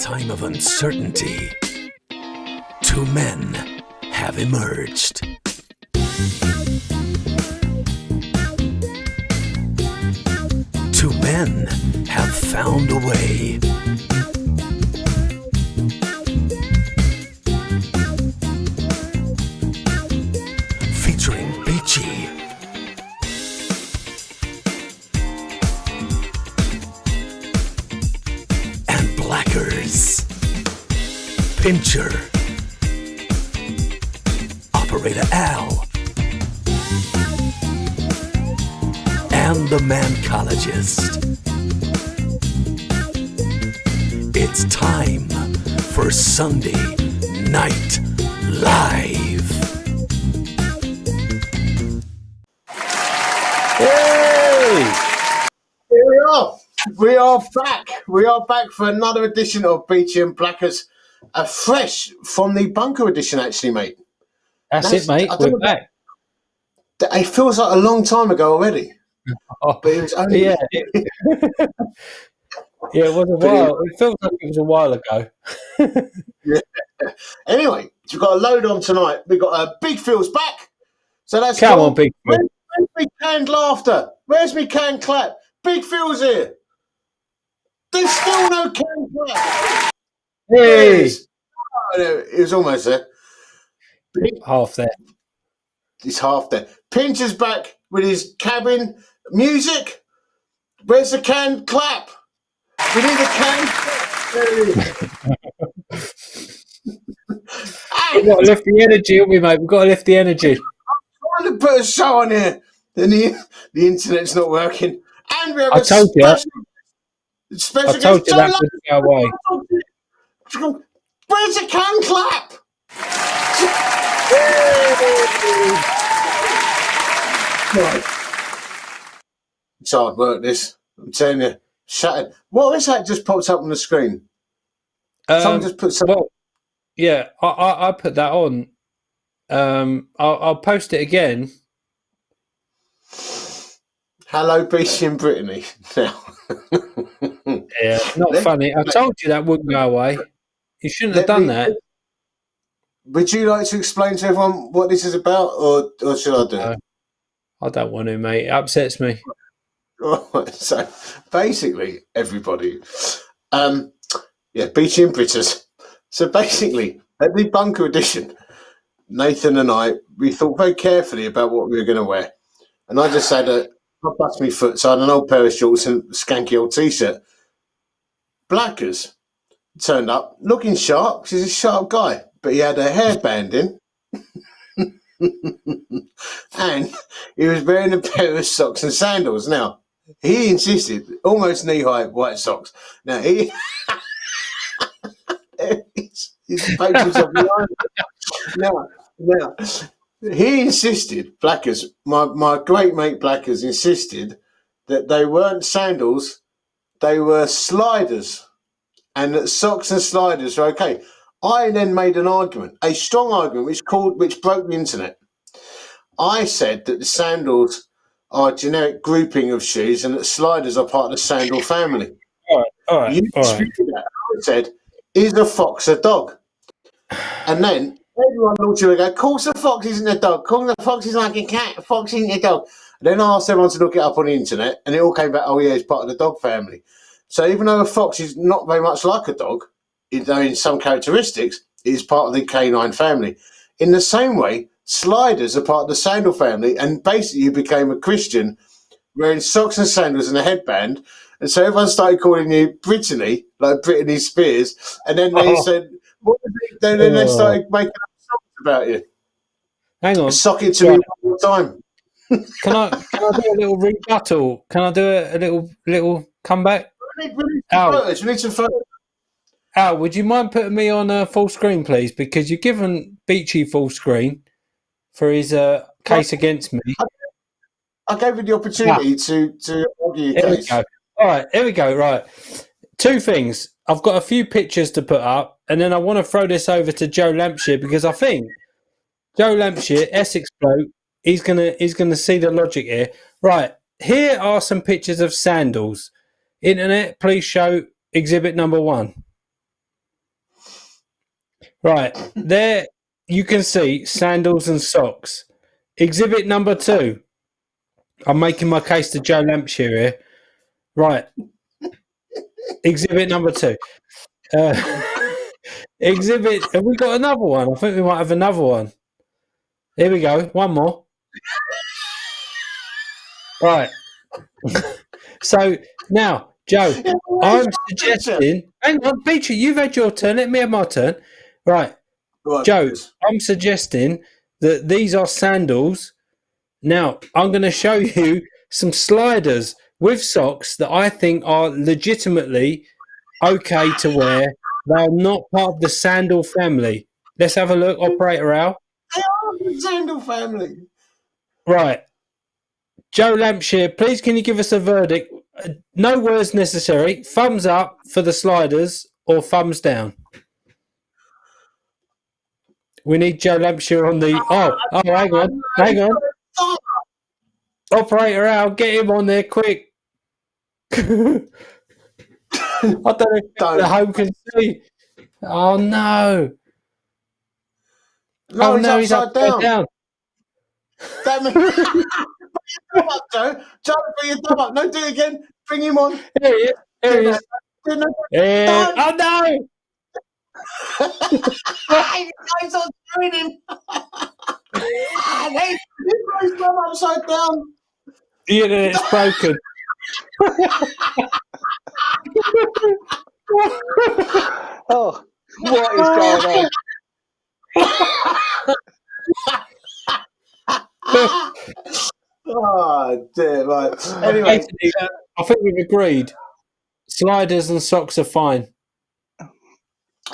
time of uncertainty, two men have emerged. Two men have found a way. Featuring Beechy and Blackers, Pincher, Operator Al, and the Mancologist. It's time for Sunday Night Live. Hey! Here we are. We are back. We are back for another edition of Beechy and Blackers. Fresh from the bunker edition, actually, mate. That's it, mate. We're back. It feels like a long time ago already. Oh, But it was only... yeah. Yeah, it was a while. It feels like it was a while ago. Yeah. Anyway, we've got a load on tonight. We've got Big Phil's back. So that's Come cool. on, Big Phil. Where's me canned laughter? Where's me canned clap? Big Phil's here. There's still no canned clap. Hey! Oh, no, it was almost there. Half there. It's half there. Pincher's back with his cabin music. Where's the canned clap? We need a canned clap. There it is. We've got to lift the energy, haven't we, mate? We've got to lift the energy. I'm trying to put a show on here. And the internet's not working. And we have I told you. special I told guest. you that wouldn't go away. Where's the can clap? Right. It's hard work, this. I'm telling you. Shattered. What is that just popped up on the screen? Someone just put something. Well, yeah, I put that on. I'll post it again. Hello, Beechy and Brittany. Now. Yeah, not funny. I told you that wouldn't go away. You shouldn't have done that. Would you like to explain to everyone what this is about, or should I do it? I don't want to, mate. It upsets me. Right, so basically, everybody, Beechy and Britters. So basically, at the bunker edition, Nathan and I, we thought very carefully about what we were going to wear. And I just had I bust my foot, so I had an old pair of shorts and a skanky old t-shirt. Blackers turned up, looking sharp, because he's a sharp guy, but he had a hairband in. And he was wearing a pair of socks and sandals. Now, he insisted, almost knee-high white socks. Now, he's Now, he insisted, Blackers, my great mate Blackers insisted that they weren't sandals, they were sliders, and that socks and sliders are okay. I then made an argument, a strong argument, which broke the internet. I said that the sandals are a generic grouping of shoes and that sliders are part of the sandal family. All right. You disputed that. I said, is a fox a dog? And then everyone looked at me and go, of course a fox isn't a dog. Of course a fox is like a cat. A fox isn't a dog. And then I asked everyone to look it up on the internet, and it all came back, oh yeah, it's part of the dog family. So even though a fox is not very much like a dog, in some characteristics, it is part of the canine family. In the same way, sliders are part of the sandal family, and basically you became a Christian wearing socks and sandals and a headband, and so everyone started calling you Brittany, like Brittany Spears, and then they said, what was it? Then they started making up songs about you. Hang on. Sock it to me one more time. Can I do a little rebuttal? Can I do a little comeback? We need some photos. Al, would you mind putting me on full screen, please? Because you've given Beechy full screen for his case against me. I gave you the opportunity to argue your case. Go. All right, here we go. Right. Two things. I've got a few pictures to put up, and then I want to throw this over to Joe Lampshire because I think Joe Lampshire, Essex bloke, he's gonna see the logic here. Right. Here are some pictures of sandals. Internet, please show exhibit number 1. Right, there you can see sandals and socks. Exhibit number 2. I'm making my case to Joe Lampshire here. Right, exhibit number 2. Exhibit. Have we got another one? I think we might have another one. Here we go. One more. Right. So now, Joe, I'm suggesting. Hang on, Beechy, you've had your turn. Let me have my turn. Right, Joe, I'm suggesting that these are sandals. Now, I'm going to show you some sliders with socks that I think are legitimately okay to wear. They're not part of the sandal family. Let's have a look, Operator Al. They are the sandal family. Right. Joe Lampshire, please can you give us a verdict? No words necessary. Thumbs up for the sliders or thumbs down? We need Joe Lampshire on the... hang on. Operator Al, get him on there quick. I don't know if the home can see. Oh, no. No, he's upside down. That means... Bring him up, Joe. Joe, bring him up. No, do it again. Bring him on. Here he is. Here he is. Oh, no. He's not doing him. He's upside down. The internet's broken. Oh, what is going on? Oh dear, right. Anyway, I think we've agreed. Sliders and socks are fine.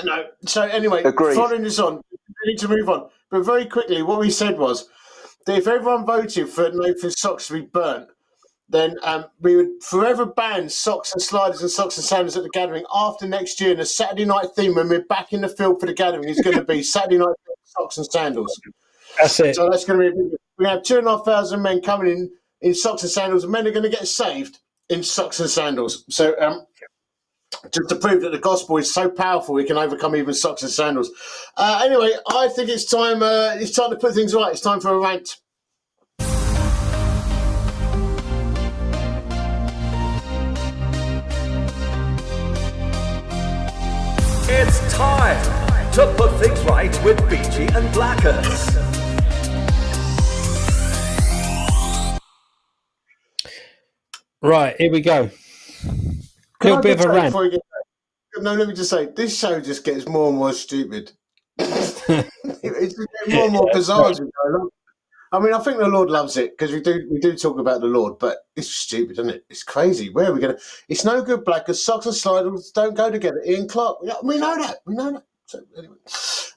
No. So anyway, Agreed. following this on, we need to move on. But very quickly, what we said was that if everyone voted for Nathan's socks to be burnt, then we would forever ban socks and sliders and socks and sandals at the gathering after next year. And the Saturday night theme when we're back in the field for the gathering is going to be Saturday night socks and sandals. That's it. So that's going to be. We have 2,500 men coming in socks and sandals, and men are going to get saved in socks and sandals. So just to prove that the gospel is so powerful, we can overcome even socks and sandals. Anyway, I think it's time. It's time to put things right. It's time for a rant. It's time to put things right with Beechy and Blackers. Right, here we go. Little bit of a rant. No, let me just say, this show just gets more and more stupid. It's just getting more and more bizarre as we go along. I mean, I think the Lord loves it because we do talk about the Lord, but it's stupid, isn't it? It's crazy. Where are we going to? It's no good, Blackers. Socks and sliders don't go together. Ian Clark, we know that. We know that. So anyway,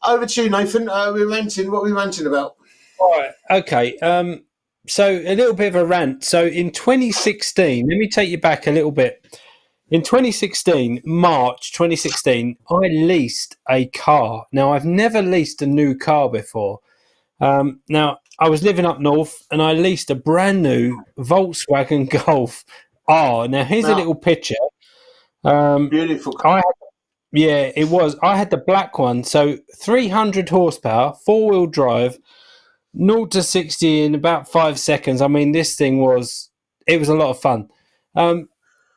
over to you, Nathan. We're ranting. What are we ranting about? All right. Okay. So a little bit of a rant. So in 2016, let me take you back a little bit. In 2016, March 2016, I leased a car. Now, I've never leased a new car before. Now, I was living up north and I leased a brand new Volkswagen Golf R. Now, here's a little picture. Beautiful car. It was. I had the black one. So 300 horsepower, four-wheel drive, 0 to 60 in about 5 seconds. I mean, this thing was a lot of fun. And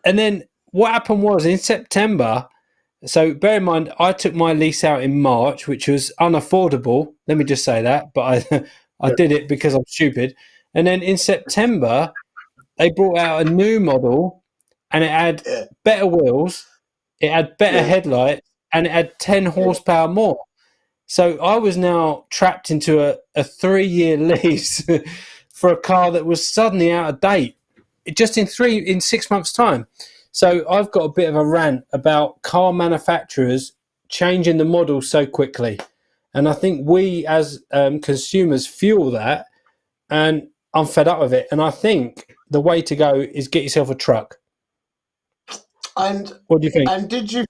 then what happened was in September, so bear in mind, I took my lease out in March, which was unaffordable. Let me just say that. But I did it because I'm stupid. And then in September, they brought out a new model and it had better wheels, it had better headlights, and it had 10 horsepower more. So I was now trapped into a 3-year lease for a car that was suddenly out of date, just in 6 months' time. So I've got a bit of a rant about car manufacturers changing the model so quickly. And I think we as consumers fuel that, and I'm fed up with it. And I think the way to go is get yourself a truck. And what do you think? And did you?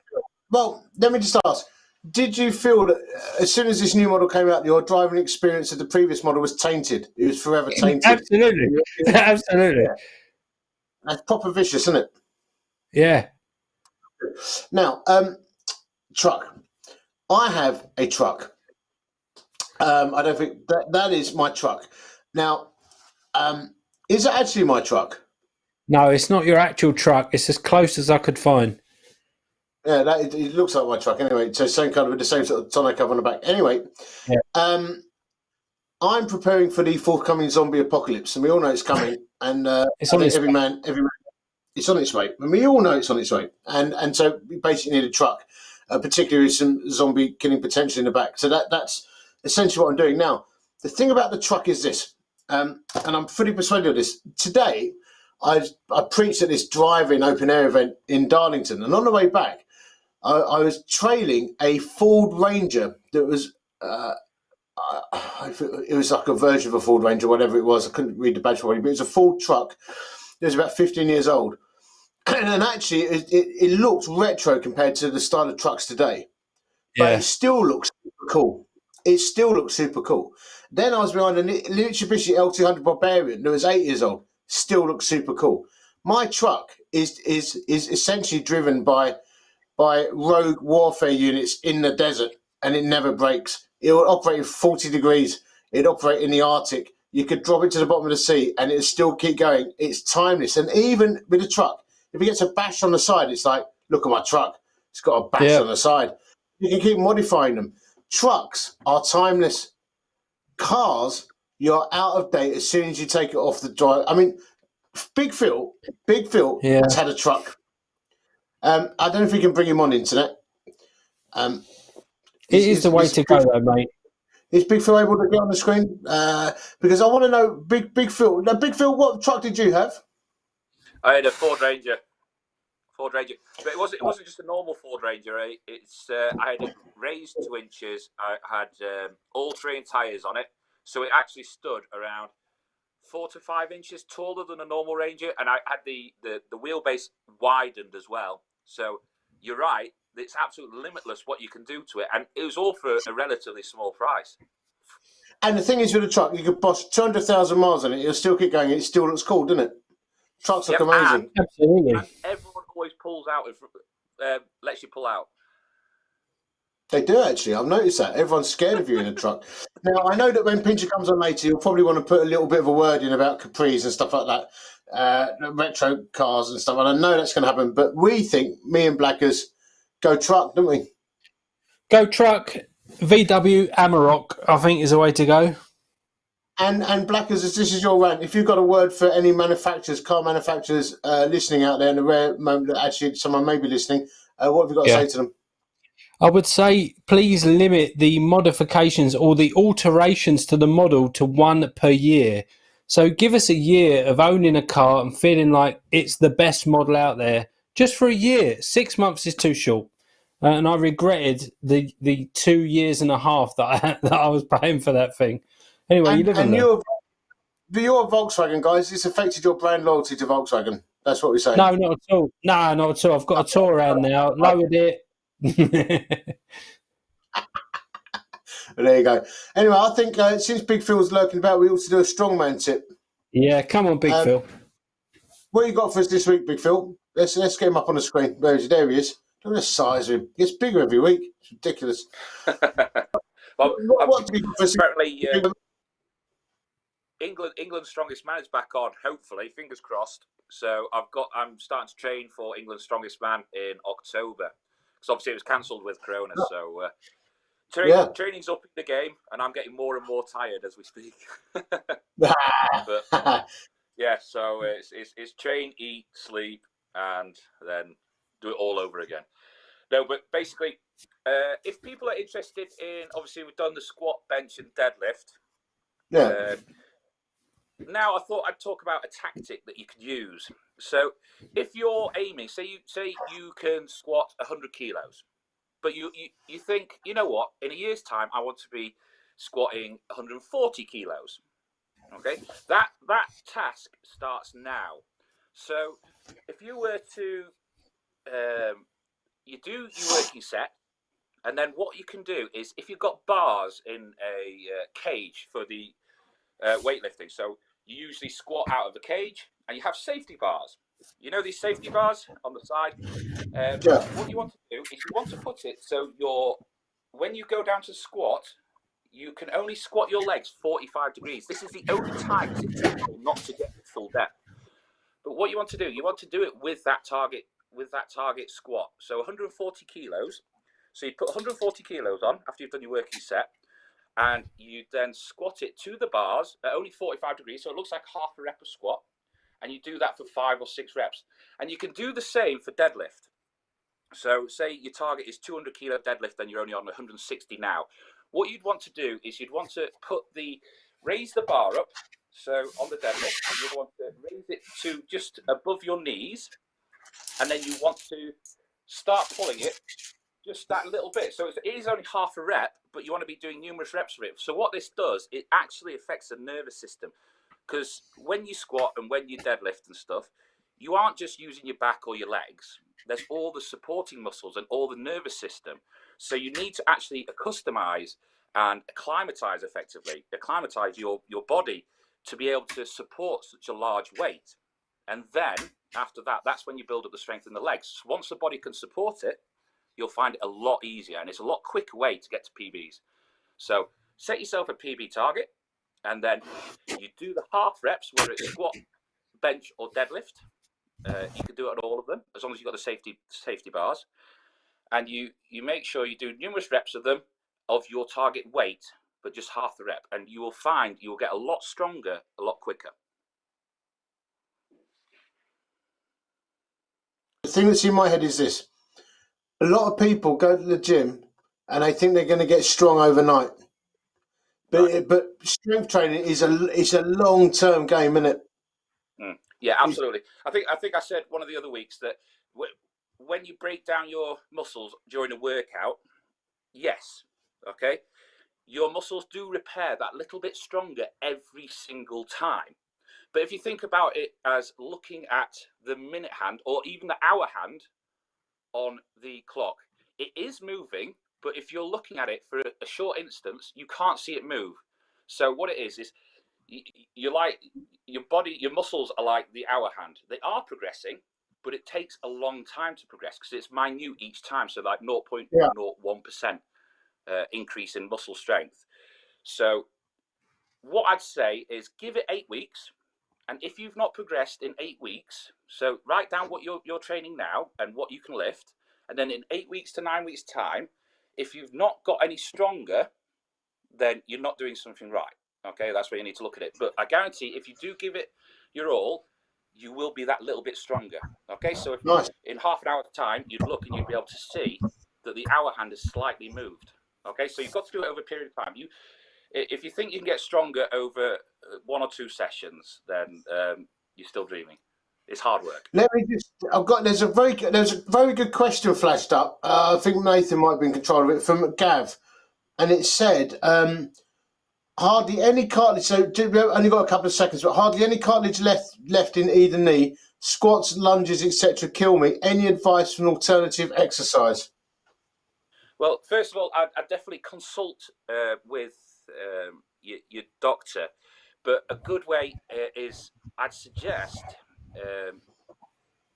Well, let me just ask. Did you feel that as soon as this new model came out, your driving experience of the previous model was tainted? It was forever tainted. Absolutely. Absolutely. Yeah. That's proper vicious, isn't it? Yeah. Now, truck. I have a truck. I don't think that is my truck. Now, is it actually my truck? No, it's not your actual truck. It's as close as I could find. Yeah, it looks like my truck anyway. So same kind of with the same sort of tonneau cover on the back. Anyway, Yeah. I'm preparing for the forthcoming zombie apocalypse, and we all know it's coming. And It's I on think its every man, it's on its way. And we all know it's on its way. And so we basically need a truck, particularly with some zombie killing potential in the back. So that's essentially what I'm doing now. The thing about the truck is this, and I'm fully persuaded of this. Today, I preached at this drive-in open air event in Darlington, and on the way back, I was trailing a Ford Ranger that was. It was like a version of a Ford Ranger, whatever it was. I couldn't read the badge for it, but it was a Ford truck. It was about 15 years old. And actually, it looks retro compared to the style of trucks today. But it still looks super cool. It still looks super cool. Then I was behind a Mitsubishi LT100 Barbarian that was 8 years old. Still looks super cool. My truck is essentially driven by rogue warfare units in the desert, and it never breaks. It will operate at 40 degrees. It operate in the Arctic. You could drop it to the bottom of the sea, and it'll still keep going. It's timeless. And even with a truck, if it gets a bash on the side, it's like, look at my truck. It's got a bash on the side. You can keep modifying them. Trucks are timeless. Cars, you're out of date as soon as you take it off the drive. I mean, Big Phil has had a truck. I don't know if we can bring him on internet. It is the way to go, though, mate. Is Big Phil able to get on the screen? Because I want to know, Big Phil. Now, Big Phil, what truck did you have? I had a Ford Ranger. But it wasn't just a normal Ford Ranger. I had it raised 2 inches. I had all-terrain tyres on it, so it actually stood around 4 to 5 inches taller than a normal Ranger, and I had the wheelbase widened as well. So you're right; it's absolutely limitless what you can do to it, and it was all for a relatively small price. And the thing is, with a truck, you could boss 200,000 miles on it; it'll still keep going. It still looks cool, doesn't it? Trucks look amazing. Absolutely. And everyone always pulls out, lets you pull out. They do, actually. I've noticed that. Everyone's scared of you in a truck. Now, I know that when Pincher comes on later, you'll probably want to put a little bit of a word in about Capris and stuff like that, retro cars and stuff. And I know that's going to happen. But we think, me and Blackers, go truck, don't we? Go truck. VW Amarok, I think, is the way to go. And Blackers, this is your rant. If you've got a word for any manufacturers, car manufacturers listening out there, in the rare moment that actually someone may be listening, what have you got to say to them? I would say please limit the modifications or the alterations to the model to 1 per year. So give us a year of owning a car and feeling like it's the best model out there just for a year. 6 months is too short. And I regretted the 2 years and a half that I was paying for that thing. Anyway, you live in there. You're a Volkswagen, guys. It's affected your brand loyalty to Volkswagen. That's what we're saying. No, not at all. No, not at all. I've got a tour around now. Lowered it. There you go. Anyway, I think since Big Phil's lurking about, we ought to do a strongman tip. Yeah, come on, Big Phil. What you got for us this week, Big Phil? Let's get him up on the screen. There he is. Look at the size of him. He gets bigger every week. It's ridiculous. Well, apparently, England? England's strongest man is back on. Hopefully, fingers crossed. So I'm starting to train for England's strongest man in October, because obviously it was cancelled with Corona. So training's up in the game, and I'm getting more and more tired as we speak. But yeah, so it's train, eat, sleep, and then do it all over again. No, but basically, if people are interested in, obviously we've done the squat, bench, and deadlift. Yeah. Now I thought I'd talk about a tactic that you could use. So if you're aiming, say you can squat 100 kilos, but you think, you know what, in a year's time I want to be squatting 140 kilos. Okay, that task starts now. So if you were to you do your working set, and then what you can do is, if you've got bars in a cage for the weightlifting, so you usually squat out of the cage, and you have safety bars. You know these safety bars on the side? What you want to do is you want to put it so your when you go down to squat, you can only squat your legs 45 degrees. This is the only time it's acceptable not to get full depth. But what you want to do it with that target squat. So 140 kilos. So you put 140 kilos on after you've done your working set, and you then squat it to the bars at only 45 degrees. So it looks like half a rep of squat, and you do that for 5 or 6 reps. And you can do the same for deadlift. So say your target is 200 kilo deadlift, and you're only on 160 now. What you'd want to do is you'd want to raise the bar up. So on the deadlift, you'd want to raise it to just above your knees, and then you want to start pulling it just that little bit. So it is only half a rep, but you want to be doing numerous reps for it. So what this does, it actually affects the nervous system, because when you squat and when you deadlift and stuff, you aren't just using your back or your legs. There's all the supporting muscles and all the nervous system. So you need to actually accustomize and acclimatize your body to be able to support such a large weight. And then after that, that's when you build up the strength in the legs. Once the body can support it, you'll find it a lot easier, and it's a lot quicker way to get to PBs. So set yourself a PB target, and then you do the half reps, whether it's squat, bench, or deadlift. You can do it on all of them, as long as you've got the safety bars. And you make sure you do numerous reps of them of your target weight, but just half the rep. And you will find you will get a lot stronger, a lot quicker. The thing that's in my head is this. A lot of people go to the gym and they think they're going to get strong overnight. But strength training is a long-term game, isn't it? Yeah, absolutely. I think I said one of the other weeks that when you break down your muscles during a workout, yes, okay, your muscles do repair that little bit stronger every single time. But if you think about it as looking at the minute hand or even the hour hand on the clock, it is moving, but if you're looking at it for a short instance, you can't see it move. So what it is you're like your body, your muscles are like the hour hand. They are progressing, but it takes a long time to progress because it's minute each time. So like 0.01% increase in muscle strength. So what I'd say is give it 8 weeks. And if you've not progressed in 8 weeks, so write down what you're training now and what you can lift. And then in 8 weeks to 9 weeks time, if you've not got any stronger, then you're not doing something right. Okay, that's where you need to look at it. But I guarantee if you do give it your all, you will be that little bit stronger. Okay, so if in half an hour's time, you'd look and you'd be able to see that the hour hand is slightly moved. Okay, so you've got to do it over a period of time. If you think you can get stronger over 1 or 2 sessions, then you're still dreaming. It's hard work. Let me just. There's a very good question flashed up. I think Nathan might be in control of it from Gav, and it said hardly any cartilage. So only got a couple of seconds, but hardly any cartilage left in either knee. Squats, lunges, etc. kill me. Any advice for an alternative exercise? Well, first of all, I'd definitely consult with your doctor. But a good way is I'd suggest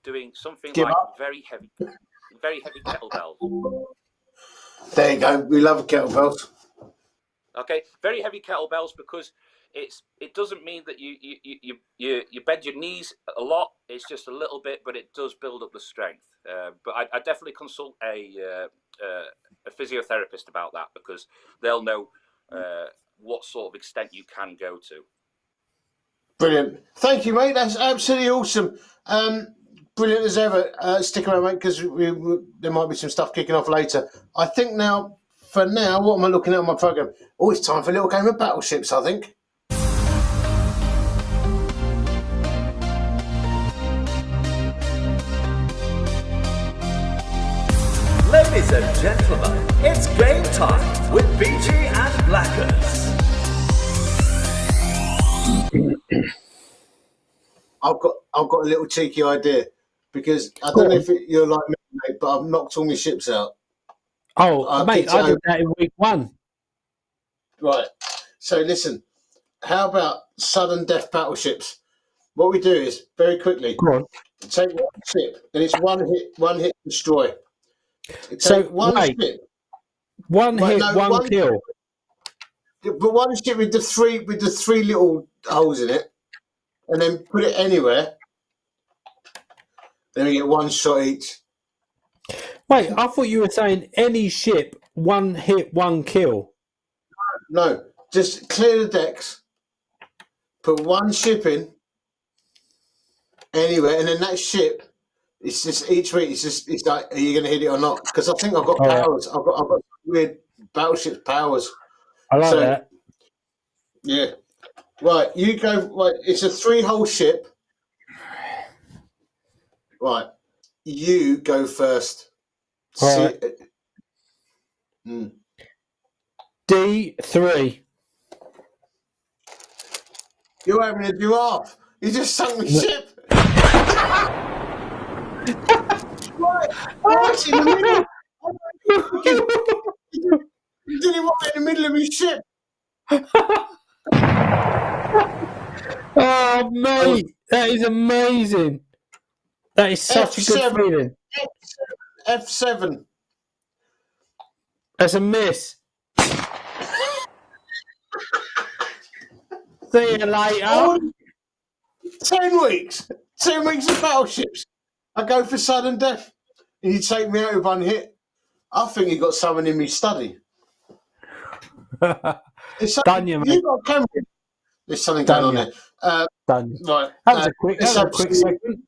doing something very heavy kettlebells. There you go. We love kettlebells. Okay, very heavy kettlebells because it doesn't mean that you bend your knees a lot. It's just a little bit, but it does build up the strength. But I definitely consult a physiotherapist about that because they'll know what sort of extent you can go to. Brilliant. Thank you, mate. That's absolutely awesome. Brilliant as ever. Stick around, mate, because there might be some stuff kicking off later. I think for now, what am I looking at on my programme? Oh, it's time for a little game of battleships, I think. Ladies and gentlemen, it's game time with Beechy and Blackers. I've got a little cheeky idea because I don't know if you're like me, mate, but I've knocked all my ships out. Oh, mate, I did that in week 1. Right. So listen, how about sudden death battleships? What we do is very quickly take one ship, and it's one hit destroy. So one ship. One Right, hit, no, one kill. But one ship with the three little holes in it, and then put it anywhere. Then we get one shot each. Wait, I thought you were saying any ship, one hit, one kill. No, just clear the decks. Put one ship in anywhere, and then that ship. It's just each week. It's like, are you going to hit it or not? Because I think I've got All right. powers. I've got weird battleship powers. I like that. Yeah. Right, you go. Right, it's a 3-hole ship. Right, you go first. All right. D3. You're having a giraffe. You just sunk the ship. Right in the middle. You did it right in the middle of his ship. Oh, mate, that is amazing. That is such a good F7. feeling. F7. That's a miss. See you later. Oh, 10 weeks. 10 weeks of battleships. I go for sudden death. And you take me out with one hit. I think you got someone in me study. Done you, mate. You got a camera. There's something going on there. Done. Right. That was a quick segment.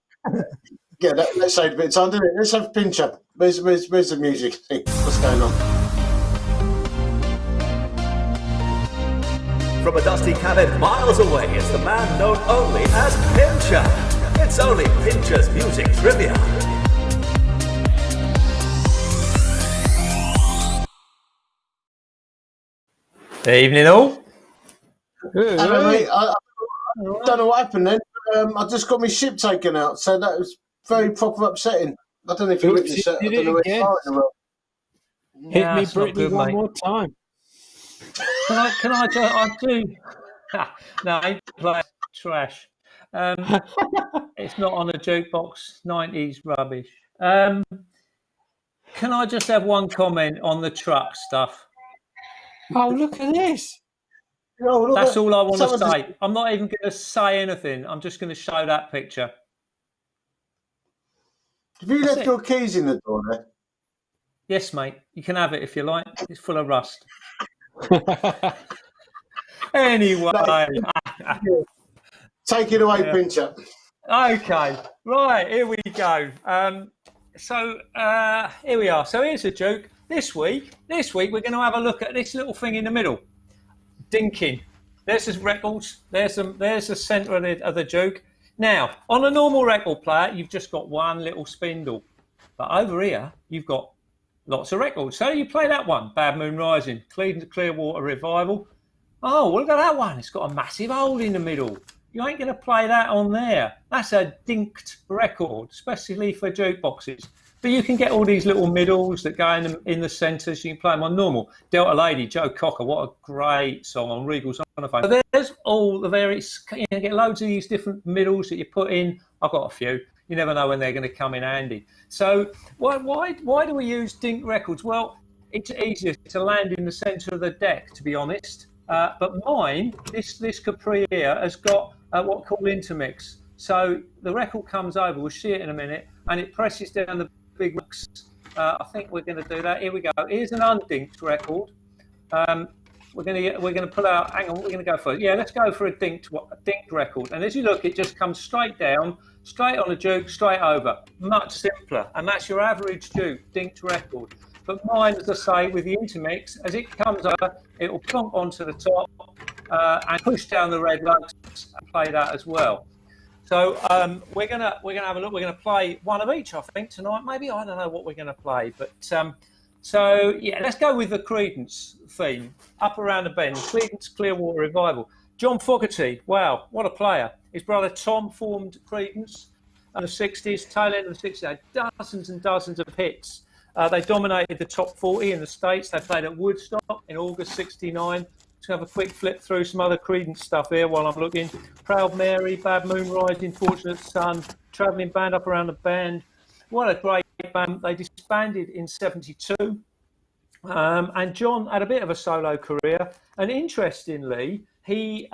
Yeah, let's save a bit of time, didn't it? Let's have a pinch up. Where's the music? What's going on? From a dusty cabin miles away, it's the man known only as Pincher. It's only Pincher's Music Trivia. Evening all. Hello, mate. I don't know what happened then. I just got my ship taken out, so that was very proper upsetting. I don't know if you witnessed that. I don't know where it's in the world. Hit me, Brittany, one more time. Can I do? I do. No, I ain't play trash. It's not on a jukebox. 90s rubbish. Can I just have one comment on the truck stuff? Oh, look at this. Oh, That's all I want to say. I'm not even going to say anything. I'm just going to show that picture. Have you left your keys in the door there? Yes, mate. You can have it if you like. It's full of rust. Anyway. Take it away, Pincher. Okay. Right. Here we go. Here we are. So here's a joke. This week, we're going to have a look at this little thing in the middle. Dinking. There's his records. There's the centre of the joke. Now, on a normal record player, you've just got one little spindle. But over here, you've got lots of records. So you play that one, Bad Moon Rising, Clearwater Revival. Oh, look at that one. It's got a massive hole in the middle. You ain't going to play that on there. That's a dinked record, especially for jukeboxes. But you can get all these little middles that go in the centres. You can play them on normal. Delta Lady, Joe Cocker, what a great song on Regal Sonophone. So there's all the various, you get loads of these different middles that you put in. I've got a few. You never know when they're going to come in handy. So why do we use dink records? Well, it's easier to land in the centre of the deck, to be honest. But mine, this Capri here, has got what I call intermix. So the record comes over, we'll see it in a minute, and it presses down the big mix. I think we're going to do that. Here we go. Here's an undinked record. We're going to pull out. Hang on, we're going to go for it. Yeah, let's go for a dinked record. And as you look, it just comes straight down, straight on a juke, straight over. Much simpler. And that's your average juke dinked record. But mine, as I say, with the intermix, as it comes over, it will plonk onto the top and push down the red lugs and play that as well. So we're gonna have a look. We're gonna play one of each, I think, tonight. Maybe I don't know what we're gonna play, but so yeah, let's go with the Creedence theme. Up Around the Bend, Creedence Clearwater Revival. John Fogerty, wow, what a player! His brother Tom formed Creedence in the '60s, tail end of the '60s. They had dozens and dozens of hits. They dominated the top 40 in the States. They played at Woodstock in August '69. Let's have a quick flip through some other Creedence stuff here while I'm looking. Proud Mary, Bad Moon Rising, Fortunate Son, Travelling Band, Up Around the Band. What a great band. They disbanded in '72. And John had a bit of a solo career. And interestingly, he,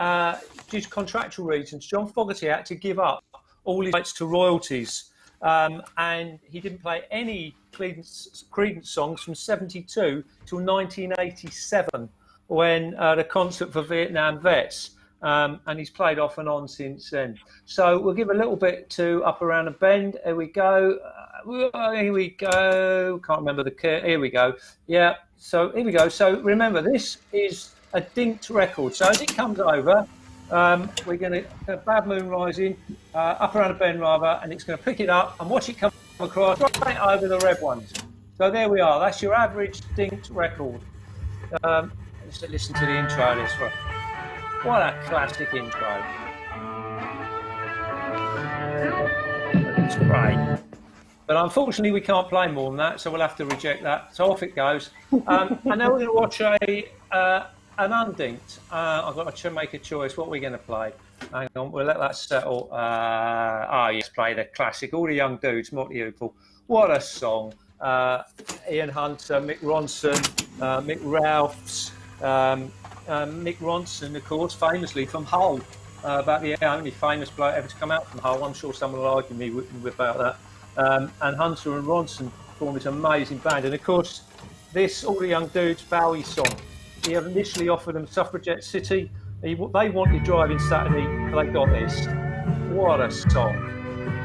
due to contractual reasons, John Fogerty had to give up all his rights to royalties. And he didn't play any Creedence songs from 72 till 1987 when the concert for Vietnam vets. And he's played off and on since then. So we'll give a little bit to Up Around the Bend. Here we go. Here we go. Can't remember the key. Here we go. Yeah. So here we go. So remember, this is a dinked record. So as it comes over, we're going to Bad Moon Rising, Up Around the Bend rather, and it's going to pick it up and watch it come across right over the red ones. So there we are. That's your average dinked record. Let's listen to the intro of this one. What a classic intro. It's great. But unfortunately, we can't play more than that, so we'll have to reject that. So off it goes. And now we're going to watch an undinked. I've got to make a choice. What are we going to play? Hang on, we'll let that settle. Yes, play the classic. All the Young Dudes, Motley Hoople. What a song. Ian Hunter, Mick Ronson, Mick Ralphs. Mick Ronson, of course, famously from Hull, about the only famous bloke ever to come out from Hull. I'm sure someone will argue me about that. And Hunter and Ronson formed this amazing band. And of course, this All the Young Dudes Bowie song. He initially offered them Suffragette City. They wanted Driving Saturday, but they got this. What a song.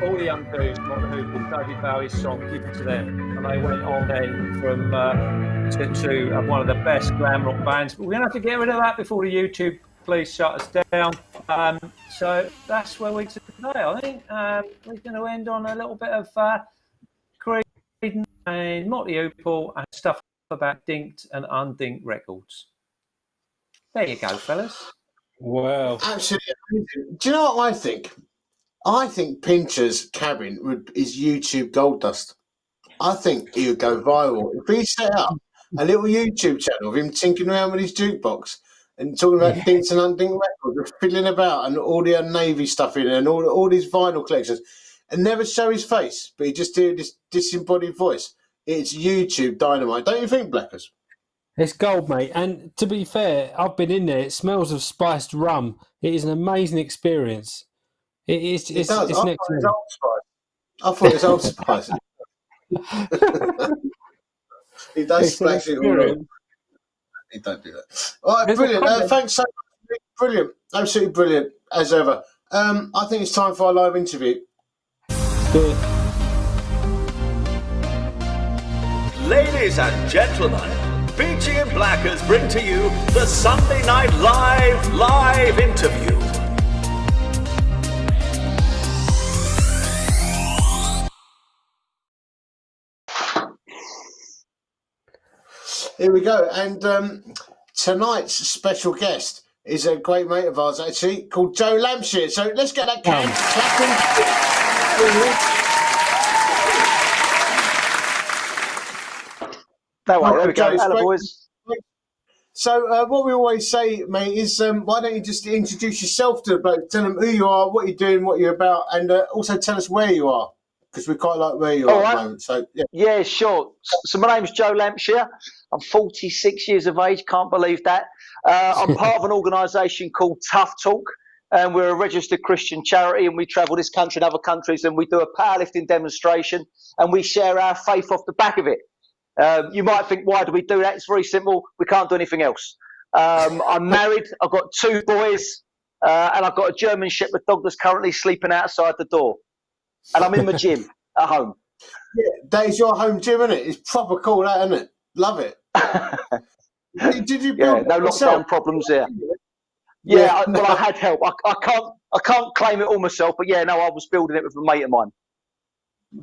All the Young Dudes, Motley Hoople, David Bowie's song, given to them. And they went on then from to one of the best glam rock bands. But we're going to have to get rid of that before the YouTube please shut us down. So that's where we're today. I think we're going to end on a little bit of Creed and Motley Hoople and stuff about dinked and undinked records. There you go, fellas. Wow. Absolutely amazing. Do you know what I think? I think Pincher's cabin is YouTube gold dust. I think he would go viral. If he set up a little YouTube channel of him tinkering around with his jukebox and talking about dinked and undinked records, fiddling about and all the Navy stuff in it and all these vinyl collections, and never show his face, but he just do this disembodied voice. It's YouTube dynamite. Don't you think, Blackers? It's gold, mate. And to be fair, I've been in there. It smells of spiced rum. It is an amazing experience. It's next level. I thought it was Old Spice. He does splash it all over. He don't do that. All right, brilliant. Thanks so much. Brilliant. Absolutely brilliant, as ever. I think it's time for our live interview. Good. Ladies and gentlemen, Beechy and Blackers bring to you the Sunday Night Live interview. Here we go. And tonight's special guest is a great mate of ours, actually, called Joe Lampshire. So let's get that can clapping. No way, there we go. Hello, boys. So what we always say, mate, is why don't you just introduce yourself to the bloke, tell them who you are, what you're doing, what you're about, and also tell us where you are, because we quite like where you are at the moment. So yeah, sure. So my name's Joe Lampshire. I'm 46 years of age. Can't believe that. I'm part of an organisation called Tough Talk, and we're a registered Christian charity, and we travel this country and other countries, and we do a powerlifting demonstration, and we share our faith off the back of it. You might think, why do we do that? It's very simple. We can't do anything else. I'm married. I've got 2 boys, and I've got a German Shepherd dog that's currently sleeping outside the door. And I'm in my gym at home. Yeah, that is your home gym, isn't it? It's proper cool, that, isn't it? Love it. Did you build no lockdown problems there? Yeah, well, I had help. I can't claim it all myself, but yeah, no, I was building it with a mate of mine.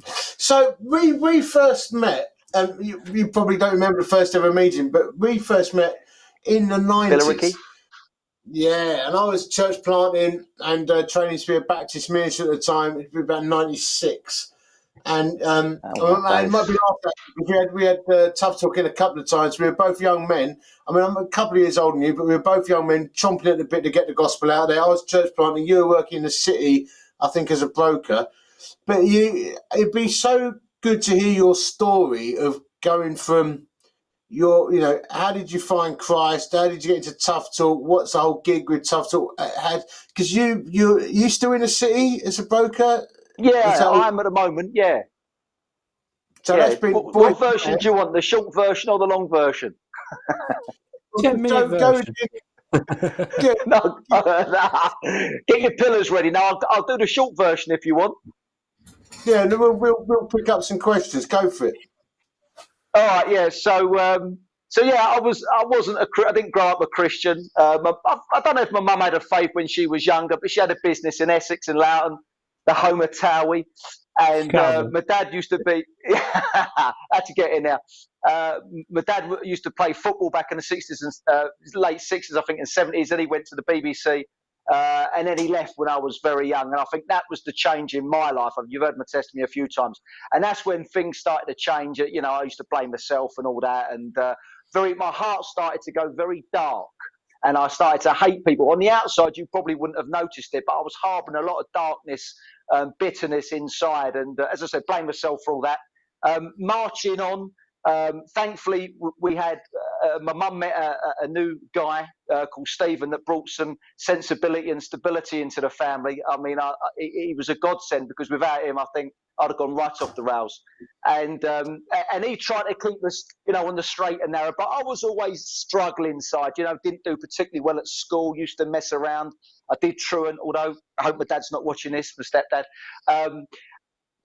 So we first met. You probably don't remember the first ever meeting, but we first met in the 90s. Yeah, and I was church planting and training to be a Baptist minister at the time. It was about 96. And it might be after that. We had Tough Talk in a couple of times. We were both young men. I mean, I'm a couple of years older than you, but we were both young men chomping at the bit to get the gospel out there. I was church planting. You were working in the city, I think, as a broker. But it'd be so good to hear your story of going from, how did you find Christ? How did you get into Tough Talk? What's the whole gig with Tough Talk? Because you still in the city as a broker? Yeah, I am at the moment. Yeah. So yeah. that's been. What version do you want? The short version or the long version? 10-minute version. No, get your pillars ready. Now I'll do the short version if you want. Yeah, we'll pick up some questions. Go for it. All right, yeah. So yeah, I didn't grow up a Christian. I don't know if my mum had a faith when she was younger, but she had a business in Essex and Loughton, the home of Towie. And my dad used to be. Had to get in there. My dad used to play football back in the 60s and late 60s, I think, and 70s. Then he went to the BBC. And then he left when I was very young, and I think that was the change in my life. You've heard my testimony a few times, and that's when things started to change. I used to blame myself and all that, and my heart started to go very dark, and I started to hate people. On the outside, you probably wouldn't have noticed it, but I was harbouring a lot of darkness, bitterness inside, and as I said, blame myself for all that. Marching on. Thankfully, we had my mum met a new guy called Stephen that brought some sensibility and stability into the family. I mean, he was a godsend, because without him, I think I'd have gone right off the rails. And he tried to keep us, on the straight and narrow. But I was always struggling inside. Didn't do particularly well at school. Used to mess around. I did truant, although I hope my dad's not watching this, my stepdad.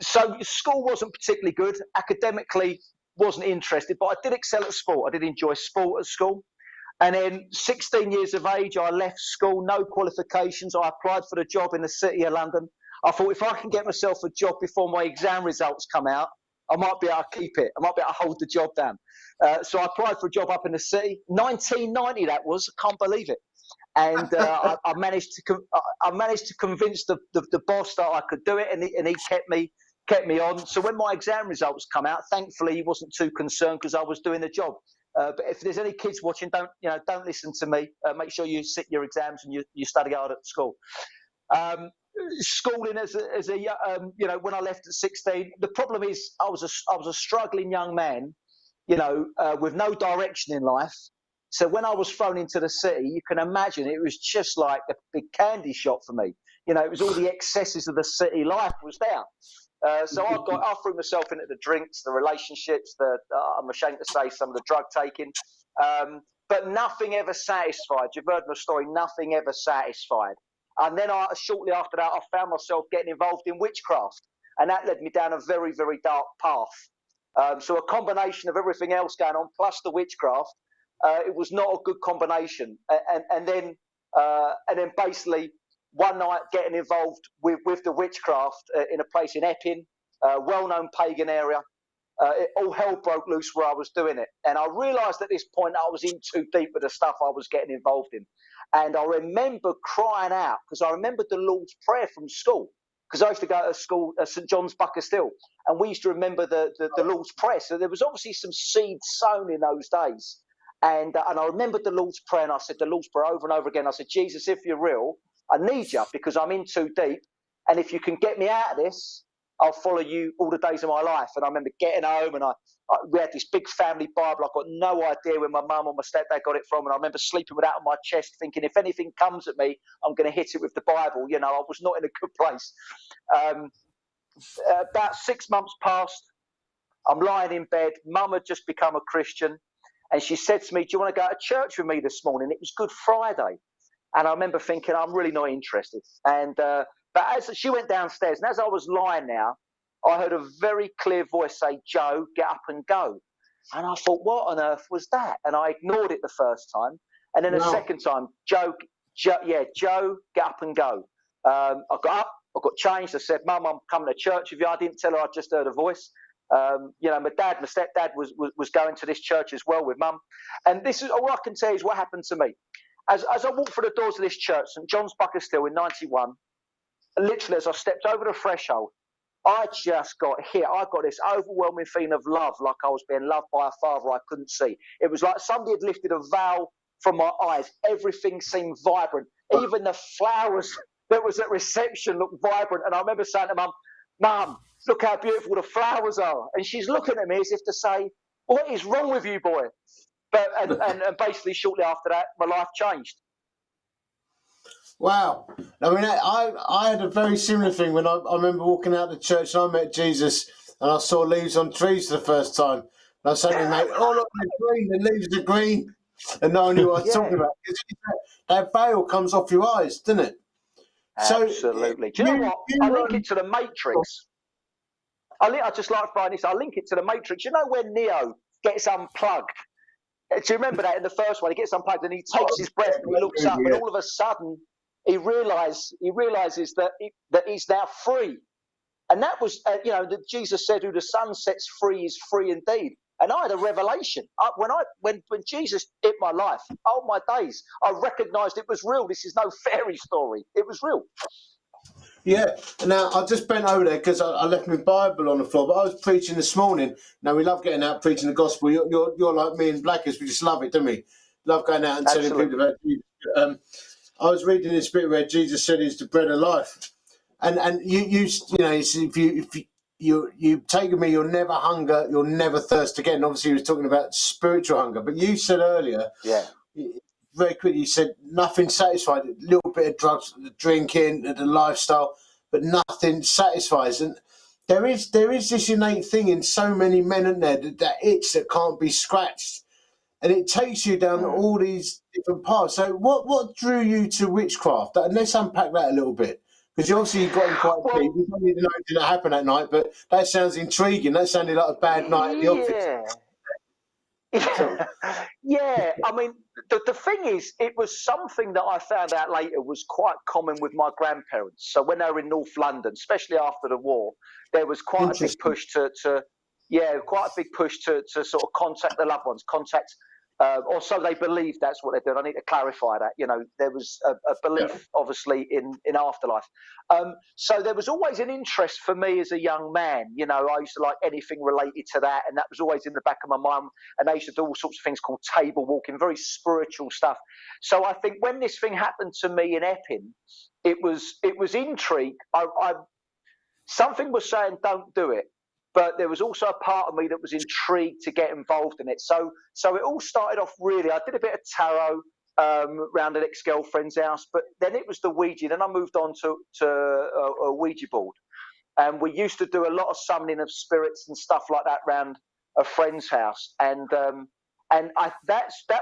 So school wasn't particularly good. Academically, wasn't interested, but I did excel at sport. I did enjoy sport at school. And then 16 years of age, I left school, no qualifications. I applied for the job in the City of London. I thought, if I can get myself a job before my exam results come out, I might be able to keep it. I might be able to hold the job down. So I applied for a job up in the city. 1990 that was. I can't believe it. And I managed to convince the boss that I could do it, and he kept me on. So when my exam results come out, thankfully he wasn't too concerned, because I was doing the job. But if there's any kids watching, don't listen to me. Make sure you sit your exams and you study hard at school. Schooling as a when I left at 16, the problem is I was a struggling young man, with no direction in life. So when I was thrown into the city, you can imagine it was just like a big candy shop for me. It was all the excesses of the city life was there. So I threw myself into the drinks, the relationships, I'm ashamed to say, some of the drug taking, but nothing ever satisfied. You've heard my story, nothing ever satisfied. And then shortly after that, I found myself getting involved in witchcraft, and that led me down a very, very dark path. So a combination of everything else going on, plus the witchcraft, it was not a good combination. And then basically, one night getting involved with the witchcraft in a place in Epping, well-known pagan area. All hell broke loose where I was doing it. And I realised at this point I was in too deep with the stuff I was getting involved in. And I remember crying out, because I remembered the Lord's Prayer from school, because I used to go to school at St John's, Buckerstill, and we used to remember the Lord's Prayer. So there was obviously some seeds sown in those days. And I remembered the Lord's Prayer, and I said the Lord's Prayer over and over again. I said, Jesus, if you're real, I need you, because I'm in too deep. And if you can get me out of this, I'll follow you all the days of my life. And I remember getting home, and we had this big family Bible. I've got no idea where my mum or my stepdad got it from. And I remember sleeping with that on my chest, thinking, if anything comes at me, I'm going to hit it with the Bible. I was not in a good place. About 6 months passed. I'm lying in bed. Mum had just become a Christian. And she said to me, do you want to go to church with me this morning? It was Good Friday. And I remember thinking, I'm really not interested. And but as she went downstairs, and as I was lying there, I heard a very clear voice say, Joe, get up and go. And I thought, what on earth was that? And I ignored it the first time. And then the second time, Joe, get up and go. I got up, I got changed. I said, Mum, I'm coming to church with you. I didn't tell her I just heard a voice. My stepdad was going to this church as well with Mum. And this is all I can tell you is what happened to me. As I walked through the doors of this church, St John's, Buckerstill, in 91, literally as I stepped over the threshold, I just got hit. I got this overwhelming feeling of love, like I was being loved by a father I couldn't see. It was like somebody had lifted a veil from my eyes. Everything seemed vibrant. Even the flowers that was at reception looked vibrant. And I remember saying to Mum, look how beautiful the flowers are. And she's looking at me as if to say, what is wrong with you, boy? But and basically shortly after that, my life changed. Wow. I mean, I had a very similar thing when I remember walking out of the church and I met Jesus and I saw leaves on trees for the first time. And I said to him, mate, oh, look, they're green, the leaves are green. And no one knew what I was talking about. That veil comes off your eyes, doesn't it? Absolutely. Do you know what? I link it to the Matrix. I just like finding this. I link it to the Matrix. You know when Neo gets unplugged? Do you remember that in the first one? He gets unplugged and he takes his breath and he looks up and all of a sudden he realizes that he's now free. And that was, that Jesus said, "Who the Son sets free is free indeed." And I had a revelation when Jesus hit my life. Oh my days! I recognised it was real. This is no fairy story. It was real. Yeah. Now I just bent over there because I left my Bible on the floor. But I was preaching this morning. Now we love getting out preaching the gospel. You're like me and Blackers. We just love it, don't we? Love going out and telling people about Jesus. I was reading this bit where Jesus said he's the bread of life, and you know if you take me, you'll never hunger, you'll never thirst again. Obviously, he was talking about spiritual hunger, but you said earlier, very quickly, you said nothing satisfied. A little bit of drugs, the drinking, the lifestyle, but nothing satisfies. And there is this innate thing in so many men in there that itch that can't be scratched. And it takes you down all these different paths. So what drew you to witchcraft? And let's unpack that a little bit. Because obviously you got in quite deep. We don't need to know anything that happened that night, but that sounds intriguing. That sounded like a bad night at the office. Yeah. I mean, the thing is, it was something that I found out later was quite common with my grandparents. So when they were in North London, especially after the war, there was quite a big push to sort of contact the loved ones, or so they believe that's what they're doing. I need to clarify that. There was a belief, obviously, in afterlife. So there was always an interest for me as a young man. I used to like anything related to that, and that was always in the back of my mind. And they used to do all sorts of things called table walking, very spiritual stuff. So I think when this thing happened to me in Epping, it was intrigue. Something was saying, don't do it. But there was also a part of me that was intrigued to get involved in it. So it all started off really. I did a bit of tarot around an ex-girlfriend's house, but then it was the Ouija. Then I moved on to a Ouija board, and we used to do a lot of summoning of spirits and stuff like that around a friend's house. And that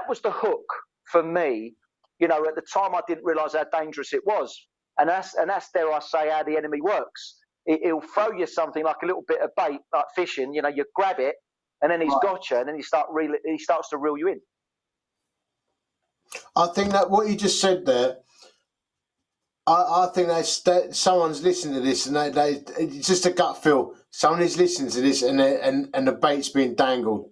was the hook for me. At the time, I didn't realise how dangerous it was, and that's dare I say how the enemy works. He'll throw you something like a little bit of bait, like fishing. You grab it, and then he's got you, and then he starts to reel you in. I think that what you just said there, I think that someone's listening to this, and it's just a gut feel. Someone is listening to this, and the bait's being dangled,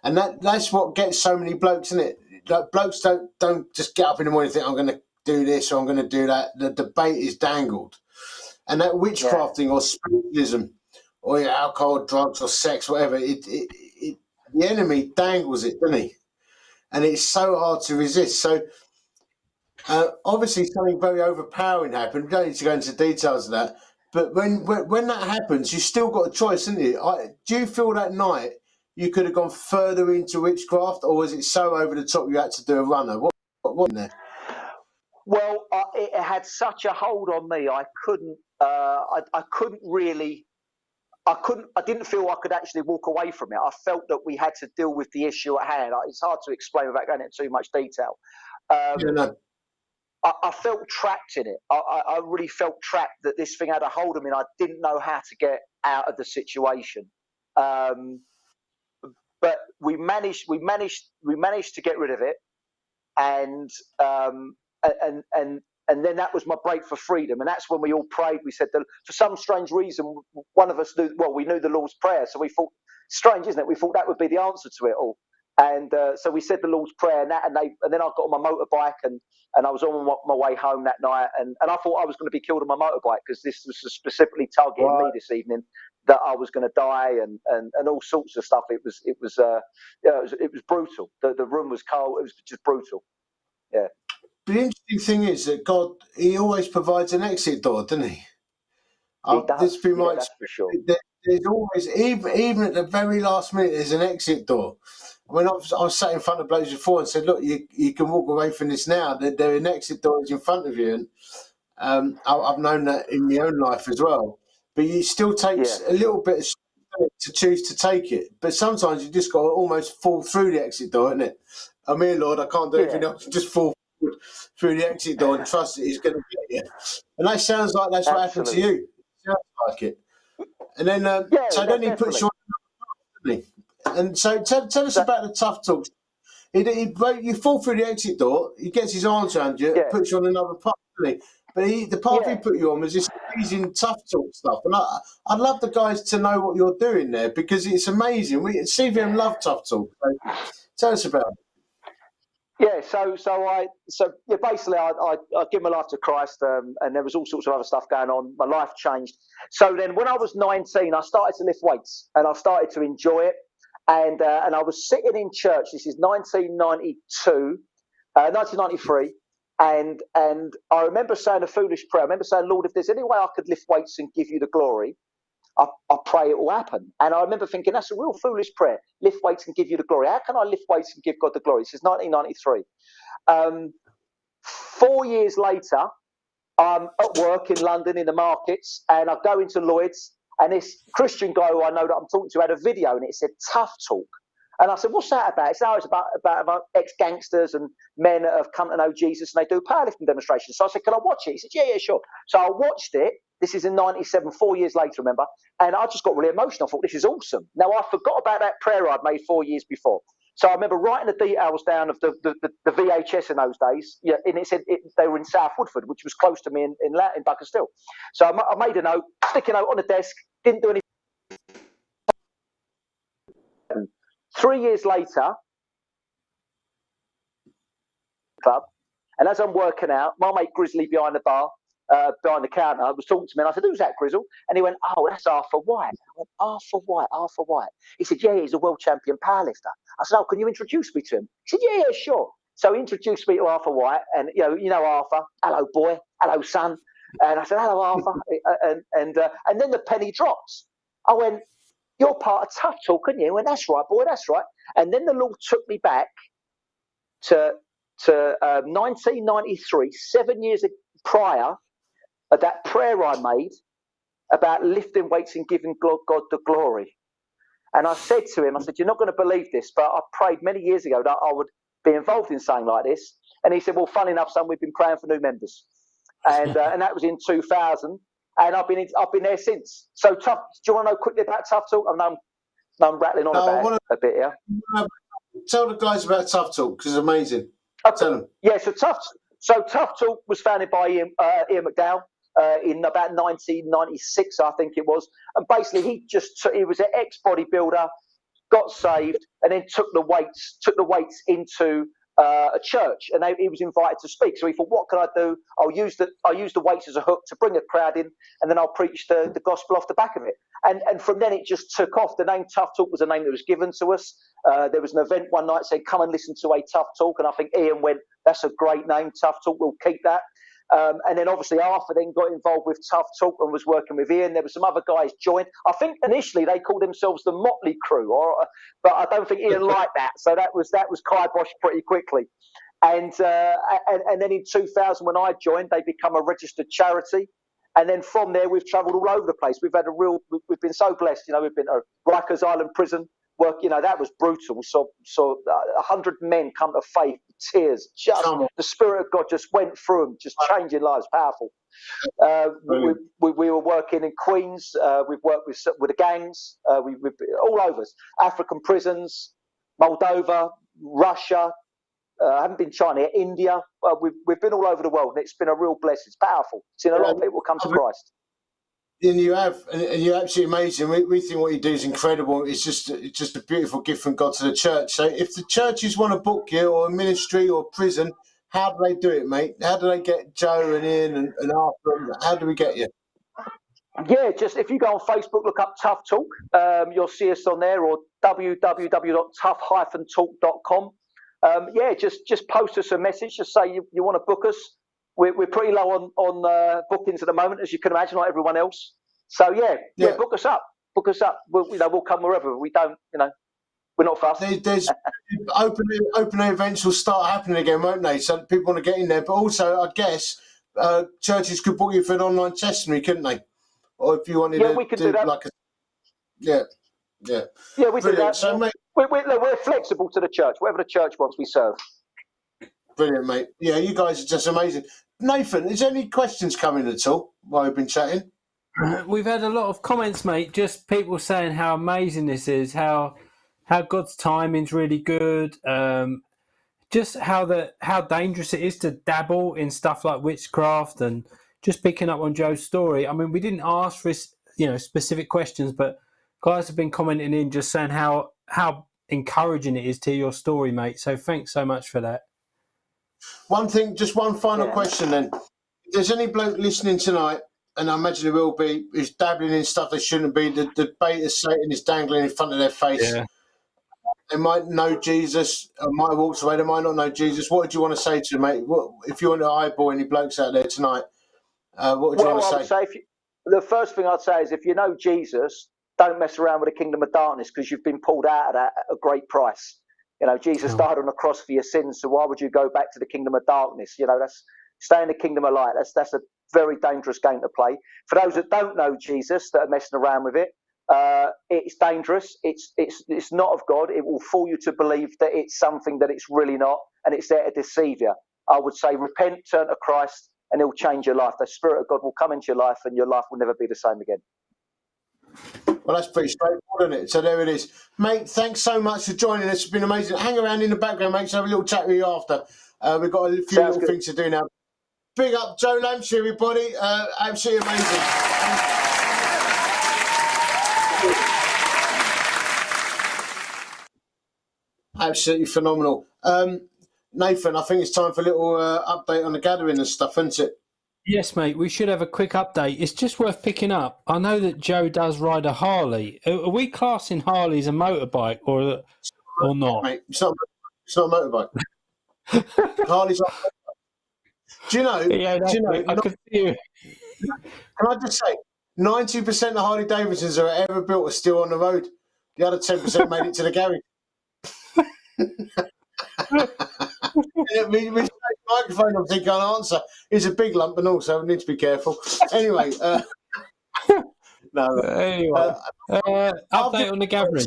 and that's what gets so many blokes, isn't it? Like, blokes don't just get up in the morning and think, I'm going to do this or I'm going to do that. The bait is dangled. And that witchcrafting or spiritualism or alcohol, drugs or sex, whatever, the enemy dangles it, doesn't he? And it's so hard to resist. So obviously something very overpowering happened. We don't need to go into details of that. But when that happens, you still got a choice, haven't you? Do you feel that night you could have gone further into witchcraft, or was it so over the top you had to do a runner? What in there? Well, it had such a hold on me. I couldn't. I couldn't really. I didn't feel I could actually walk away from it. I felt that we had to deal with the issue at hand. It's hard to explain without going into too much detail. I felt trapped in it. I really felt trapped that this thing had a hold of me, and I didn't know how to get out of the situation. But we managed to get rid of it, and then that was my break for freedom. And that's when we all prayed. We said that for some strange reason, one of us knew, we knew the Lord's Prayer. So we thought, strange, isn't it? We thought that would be the answer to it all. And so we said the Lord's Prayer, and then I got on my motorbike, and I was on my way home that night. And I thought I was going to be killed on my motorbike, because this was specifically targeting me this evening, that I was going to die and all sorts of stuff. It was brutal. The room was cold. It was just brutal. Yeah. The interesting thing is that God, He always provides an exit door, doesn't He? He does. That's for sure. there's always, even at the very last minute, there's an exit door. When I was sat in front of blokes before and said, look, you can walk away from this now. There are an exit doors in front of you. And I've known that in my own life as well. But it still takes a little bit of strength to choose to take it. But sometimes you just got to almost fall through the exit door, isn't it? I'm here, Lord, I can't do anything else. Just fall through the exit door and trust that he's going to get you. And that sounds like that's what happened to you. Sounds like it. And then, so then he puts you on, doesn't he? And so tell us about the tough talks. You fall through the exit door, he gets his arms around you, puts you on another path, doesn't he? But the path he put you on was this amazing tough talk stuff. And I'd love the guys to know what you're doing there because it's amazing. CVM love tough talk. So tell us about it. Yeah, so basically I give my life to Christ, and there was all sorts of other stuff going on. My life changed. So then when I was 19, I started to lift weights and I started to enjoy it. And I was sitting in church. This is 1993, and I remember saying a foolish prayer. I remember saying, Lord, if there's any way I could lift weights and give you the glory, I pray it will happen. And I remember thinking, that's a real foolish prayer. Lift weights and give you the glory. How can I lift weights and give God the glory? This is 1993. 4 years later, I'm at work in London in the markets, and I go into Lloyd's, and this Christian guy who I know that I'm talking to had a video, and it said tough talk. And I said, what's that about? It's about ex-gangsters and men that have come to know Jesus, and they do powerlifting demonstrations. So I said, can I watch it? He said, yeah, sure. So I watched it. This is in 97, 4 years later, remember? And I just got really emotional. I thought, this is awesome. Now, I forgot about that prayer I'd made 4 years before. So I remember writing the details down of the VHS in those days. Yeah, and it said they were in South Woodford, which was close to me in Buckerstill. So I made a note, stick a note on the desk, didn't do anything. 3 years later, club, and as I'm working out, my mate Grizzly behind the bar, behind the counter, was talking to me, and I said, who's that, Grizzle? And he went, oh, that's Arthur White. I went, Arthur White. He said, yeah, he's a world champion powerlifter. I said, oh, can you introduce me to him? He said, yeah, sure. So he introduced me to Arthur White, and you know Arthur, hello boy, hello son. And I said, hello Arthur. and then the penny drops. I went, you're part of Tough Talk, aren't you? I went, that's right, boy, that's right. And then the Lord took me back to 1993, 7 years prior, of that prayer I made about lifting weights and giving God the glory. And I said to him, I said, you're not going to believe this, but I prayed many years ago that I would be involved in something like this. And he said, well, funny enough, son, we've been praying for new members. And that was in 2000. And I've been there since. So Tough. Do you want to know quickly about Tough Talk? I'm rattling on about it a bit here. Tell the guys about Tough Talk because it's amazing. Okay. Tell them. Yeah, so Tough Talk was founded by Ian McDowell in about 1996, I think it was. And basically, he was an ex-bodybuilder, got saved, and then took the weights into a church, and he was invited to speak. So he thought, what can I do? I'll use the weights as a hook to bring a crowd in, and then I'll preach the gospel off the back of it. And from then it just took off. The name Tough Talk was a name that was given to us. There was an event one night saying, come and listen to a Tough Talk, and I think Ian went, that's a great name, Tough Talk, we'll keep that. And then obviously Arthur then got involved with Tough Talk and was working with Ian. There were some other guys joined. I think initially they called themselves the Motley Crew, but I don't think Ian liked that. So that was kiboshed pretty quickly. And then in 2000 when I joined, they become a registered charity. And then from there we've travelled all over the place. We've been so blessed. We've been to Rikers Island prison. Work, that was brutal. So 100 men come to faith, tears. Just the Spirit of God just went through them, just changing lives. Powerful. We were working in Queens. We've worked with the gangs. We've been all over. African prisons, Moldova, Russia. I haven't been China, India. We've been all over the world, and it's been a real blessing. It's powerful. Seen a lot of people come to Christ. And you're absolutely amazing. We think what you do is incredible. It's just a beautiful gift from God to the church. So if the churches want to book you, or a ministry or prison, how do they do it, mate? How do they get Joe and Ian and Arthur? How do we get you? Yeah, just if you go on Facebook, look up Tough Talk. You'll see us on there, or www.tough-talk.com. Just post us a message. Just say you want to book us. We're pretty low on bookings at the moment, as you can imagine, like everyone else. So yeah, book us up. book us up. We'll come wherever. We don't, we're not fussed. There's open events will start happening again, won't they? So people want to get in there. But also, I guess churches could book you for an online testimony, couldn't they? Or if you wanted to we could do that. Yeah, we do that. So, mate, we're flexible to the church. Whatever the church wants, we serve. Brilliant, mate. Yeah, you guys are just amazing. Nathan, is there any questions coming at all while we've been chatting? We've had a lot of comments, mate. Just people saying how amazing this is, how God's timing's really good. Just how dangerous it is to dabble in stuff like witchcraft, and just picking up on Joe's story. I mean, we didn't ask for specific questions, but guys have been commenting in just saying how encouraging it is to your story, mate. So thanks so much for that. One thing, just one final question then. If there's any bloke listening tonight, and I imagine there will be, who's dabbling in stuff they shouldn't be, the bait of Satan is dangling in front of their face. Yeah. They might know Jesus, might have walked away, they might not know Jesus. What would you want to say to them, mate? If you want to eyeball any blokes out there tonight, what would you want to say? The first thing I'd say is if you know Jesus, don't mess around with the kingdom of darkness, because you've been pulled out of that at a great price. Jesus died on the cross for your sins, so why would you go back to the kingdom of darkness? That's stay in the kingdom of light. That's a very dangerous game to play. For those that don't know Jesus, that are messing around with it, it's dangerous. It's not of God. It will fool you to believe that it's something that it's really not, and it's there to deceive you. I would say repent, turn to Christ, and He'll change your life. The Spirit of God will come into your life, and your life will never be the same again. Well, that's pretty straightforward, isn't it? So there it is. Mate, thanks so much for joining us. It's been amazing. Hang around in the background, mate, so have a little chat with you after. We've got a few little things to do now. Big up Joe Lampshire, everybody. Absolutely amazing. Absolutely phenomenal. Nathan, I think it's time for a little update on the gathering and stuff, isn't it? Yes, mate, we should have a quick update. It's just worth picking up. I know that Joe does ride a Harley. Are we classing Harley as a motorbike or not? Mate, it's not a motorbike. Harley's not a motorbike. Do you know? Yeah, I could see you. Can I just say, 90% of Harley Davidsons that are ever built are still on the road. The other 10% made it to the garage. We microphone, I think, can't answer. It's a big lump, and also we need to be careful. Anyway, update on the gathering.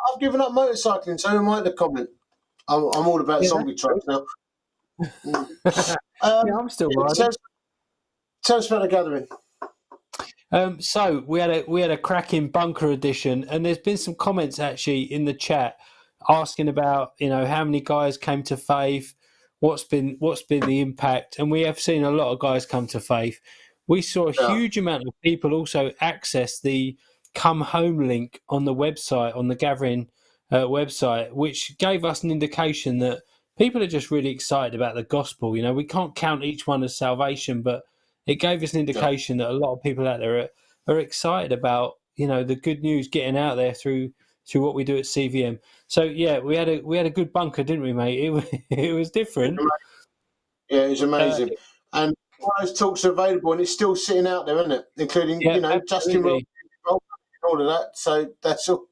I've given up motorcycling, so who am I to comment? I'm all about zombie trucks now. I'm still riding. Tell us about the gathering. So we had a cracking bunker edition, and there's been some comments actually in the chat asking about how many guys came to faith, what's been the impact, and we have seen a lot of guys come to faith. We saw a huge amount of people also access the Come Home link on the website, on the gathering website, which gave us an indication that people are just really excited about the gospel. We can't count each one as salvation, but it gave us an indication that a lot of people out there are excited about the good news getting out there through what we do at CVM. So yeah, we had a good bunker, didn't we, mate? It was different. Yeah, it was amazing. And all those talks are available, and it's still sitting out there, isn't it? Including Justin Roll and all of that. So that's all.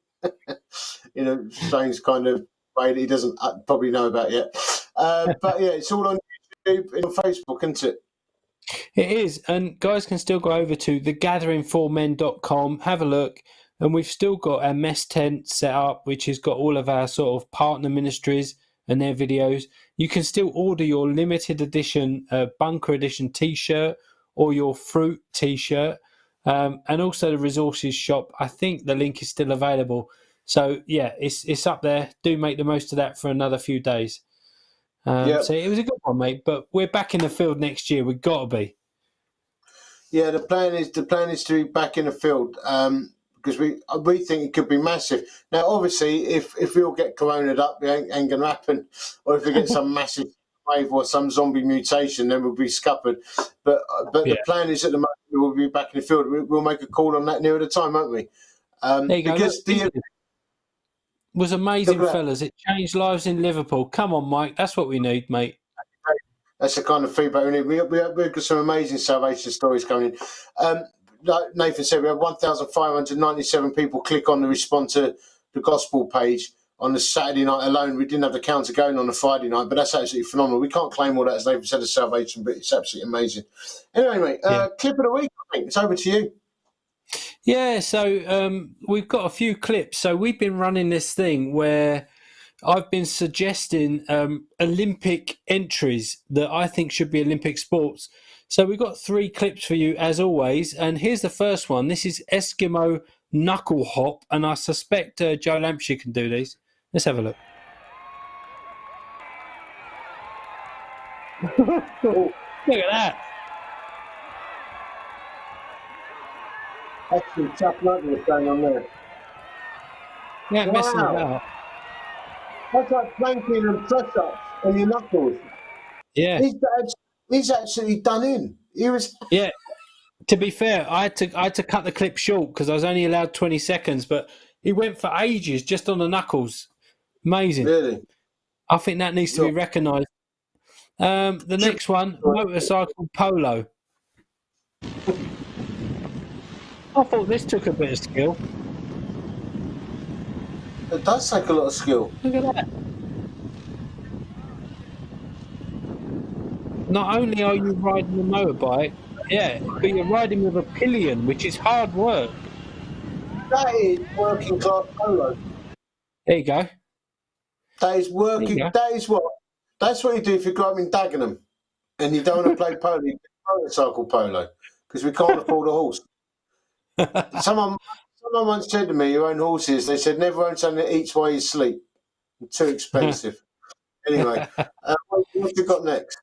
Strange kind of way that he doesn't probably know about yet. But yeah, it's all on YouTube and on Facebook, isn't it? It is, and guys can still go over to thegatheringformen.com, have a look. And we've still got our mess tent set up, which has got all of our sort of partner ministries and their videos. You can still order your limited edition bunker edition T-shirt or your fruit T-shirt, and also the resources shop. I think the link is still available. So yeah, it's up there. Do make the most of that for another few days. So it was a good one, mate. But we're back in the field next year. We've got to be. Yeah, the plan is to be back in the field. Because we think it could be massive. Now, obviously, if we all get corona'd up, it ain't going to happen. Or if we get some massive wave or some zombie mutation, then we'll be scuppered. But the plan is at the moment we will be back in the field. We'll make a call on that nearer the time, won't we? There you go. It was amazing, fellas. It changed lives in Liverpool. Come on, Mike. That's what we need, mate. That's the kind of feedback we need. We've got some amazing salvation stories coming in. like Nathan said, we had 1,597 people click on the respond to the gospel page on the Saturday night alone. We didn't have the counter going on the Friday night, but that's absolutely phenomenal. We can't claim all that as Nathan said of salvation, but it's absolutely amazing. Anyway, mate, clip of the week, I think. It's over to you. Yeah, so we've got a few clips. So we've been running this thing where I've been suggesting Olympic entries that I think should be Olympic sports. So we've got 3 clips for you, as always. And here's the first one. This is Eskimo knuckle hop, and I suspect Joe Lampshire can do these. Let's have a look. Look at that. Actually, tough knuckle was going on there. Yeah, messing about. That's like planking and press-ups on your knuckles. Yeah. He's actually done in. He was. Yeah. To be fair, I had to cut the clip short because I was only allowed 20 seconds, but he went for ages just on the knuckles. Amazing. Really? I think that needs to be recognised. The next one, motorcycle polo. I thought this took a bit of skill. It does take a lot of skill. Look at that. Not only are you riding a motorbike, but you're riding with a pillion, which is hard work. That is working class polo. There you go. That is working. That is what. That's what you do if you grow up in Dagenham and you don't want to play polo. You play motorcycle polo because we can't afford a horse. Someone once said to me, "You own horses." They said, "Never own something that eats while you sleep. It's too expensive." Anyway, what have you got next?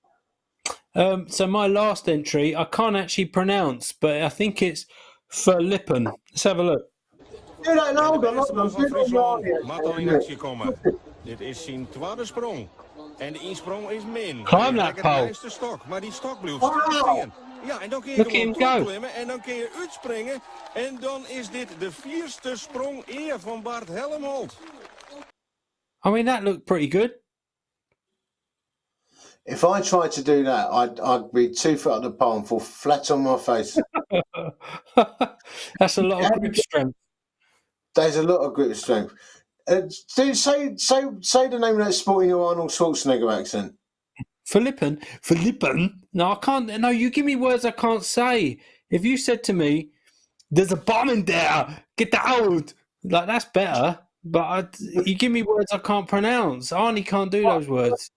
So my last entry, I can't actually pronounce, but I think it's Verlippen. Let's have a look. Do that, no, hold on. Mag al in actie komen. Dit is zijn tweede sprong. En de insprong is min. Climb that pole. De stok, maar die stok blijft stilstaan. Ja, en dan kun je gewoon toeklimmen en dan kun je uitspringen. En dan is dit de 4e sprong eer van Bart Helmholt. I mean, that looked pretty good. If I tried to do that, I'd be 2 foot up the pole and fall flat on my face. That's a lot of grip strength. There's a lot of grip strength. Say the name of that sport in your Arnold Schwarzenegger accent. Verlippen? No, I can't. No, you give me words I can't say. If you said to me, "There's a bomb in there, get out," like that's better. But you give me words I can't pronounce. Arnie can't do those words.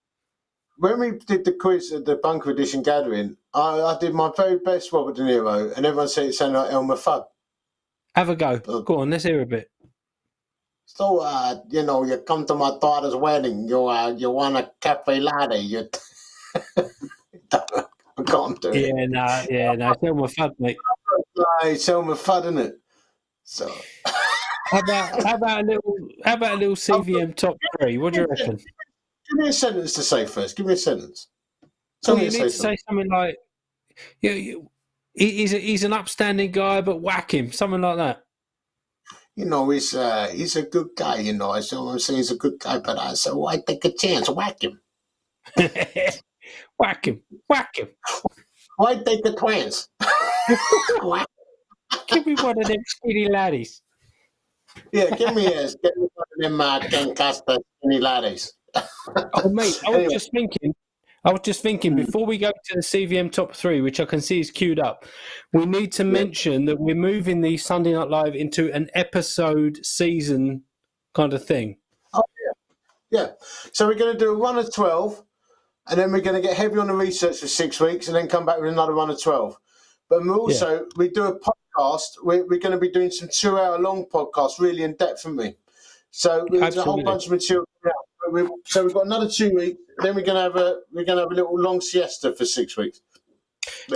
When we did the quiz at the Bunker Edition gathering, I did my very best Robert De Niro, and everyone said it sounded like Elmer Fudd. Have a go. Go on, let's hear a bit. So, you come to my daughter's wedding. You want a cafe latte. I can't do it. No, it's Elmer Fudd, mate. It's Elmer Fudd, isn't it? So, how about a little CVM top 3? What do you reckon? Give me a sentence to say first. Give me a sentence. You need to say something like, he's an upstanding guy, but whack him, something like that. He's a good guy. I said, I'm saying he's a good guy, but I said, why take a chance? Whack him. Whack him. Why take a chance? Give me one of them skinny laddies. Yeah, give me one of them Cancasta skinny laddies. Oh, mate, I was just thinking before we go to the CVM top 3, which I can see is queued up, we need to mention that we're moving the Sunday Night Live into an episode season kind of thing. Oh, yeah. So we're going to do a run of 12, and then we're going to get heavy on the research for 6 weeks, and then come back with another run of 12. But we do a podcast. We're going to be doing some 2-hour-long podcasts, really in depth, aren't we? So there's a whole bunch of material coming out. So we've got another 2 weeks. Then we're gonna have a little long siesta for 6 weeks.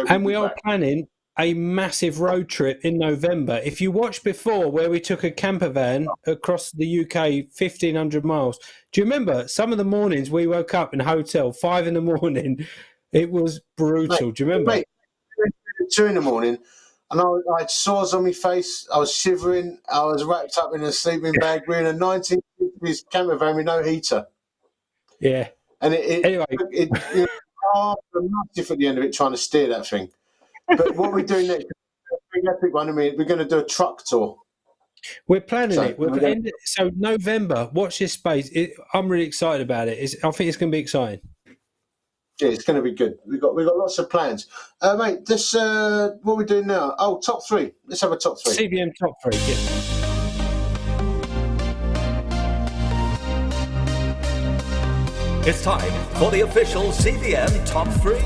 And we are planning a massive road trip in November. If you watched before, where we took a camper van across the UK, 1,500 miles. Do you remember some of the mornings we woke up in a hotel 5 a.m? It was brutal. Mate, do you remember? 2 a.m, and I had sores on my face. I was shivering. I was wrapped up in a sleeping bag. We're in a 1950s camper van with no heater. Yeah. And anyway, it massive at the end of it trying to steer that thing. But what we're doing next, big epic one. I mean, we're going to do a truck tour. We're planning So, it. So November. Watch this space. I'm really excited about it. I think it's going to be exciting. Yeah, it's going to be good. We've got lots of plans, mate. This what we're doing now. Oh, top three. Let's have a top three. CBM top three. Yeah. It's time for the official CBM Top 3.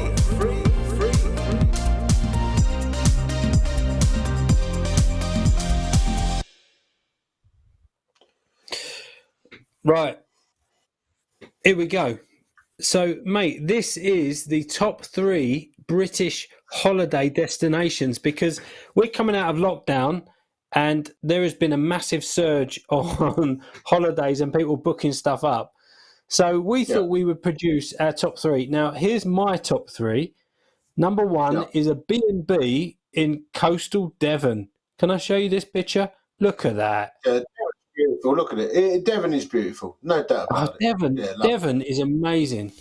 Right. Here we go. So, mate, this is the top 3 British holiday destinations because we're coming out of lockdown and there has been a massive surge on holidays and people booking stuff up. So we thought we would produce our top 3. Now, here's my top 3. Number 1 is a B&B in coastal Devon. Can I show you this picture? Look at that. Yeah, beautiful. Look at it. Devon is beautiful. No doubt about it. Devon is amazing.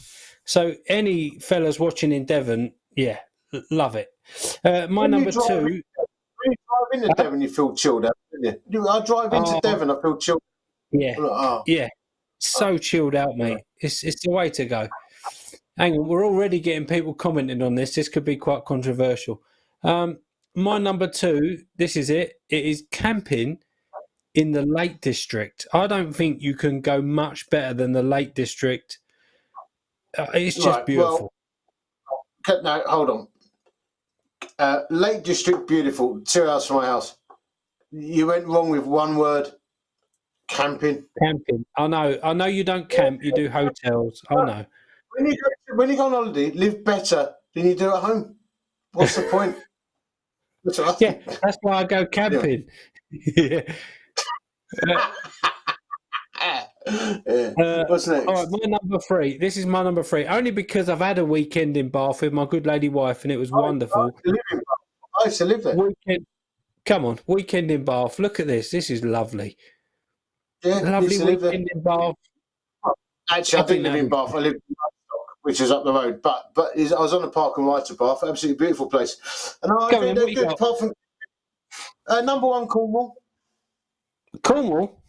So any fellas watching in Devon, love it. My number 2. When you drive into Devon, you feel chilled out, don't you? I drive into Devon, I feel chilled. Yeah. So chilled out, mate. It's the way to go. Hang on, we're already getting people commenting on this. This could be quite controversial. My number 2, this is it. It is camping in the Lake District. I don't think you can go much better than the Lake District. It's just beautiful. Well, no, hold on. Lake District, beautiful. 2 hours from my house. You went wrong with one word. Camping. I know you don't camp, you do hotels. I know. When you go on holiday, live better than you do at home. What's the point? That's why I go camping. What's next? All right, my number 3. This is my number 3. Only because I've had a weekend in Bath with my good lady wife and it was wonderful. I used to live there. Weekend in Bath. Look at this. This is lovely. Yeah, lovely weekend in Bath. Actually, I didn't live in Bath. I lived in Bath, which is up the road. But I was on the park and ride to Bath. Absolutely beautiful place. And I think they're good. Apart from number 1, Cornwall. Cornwall?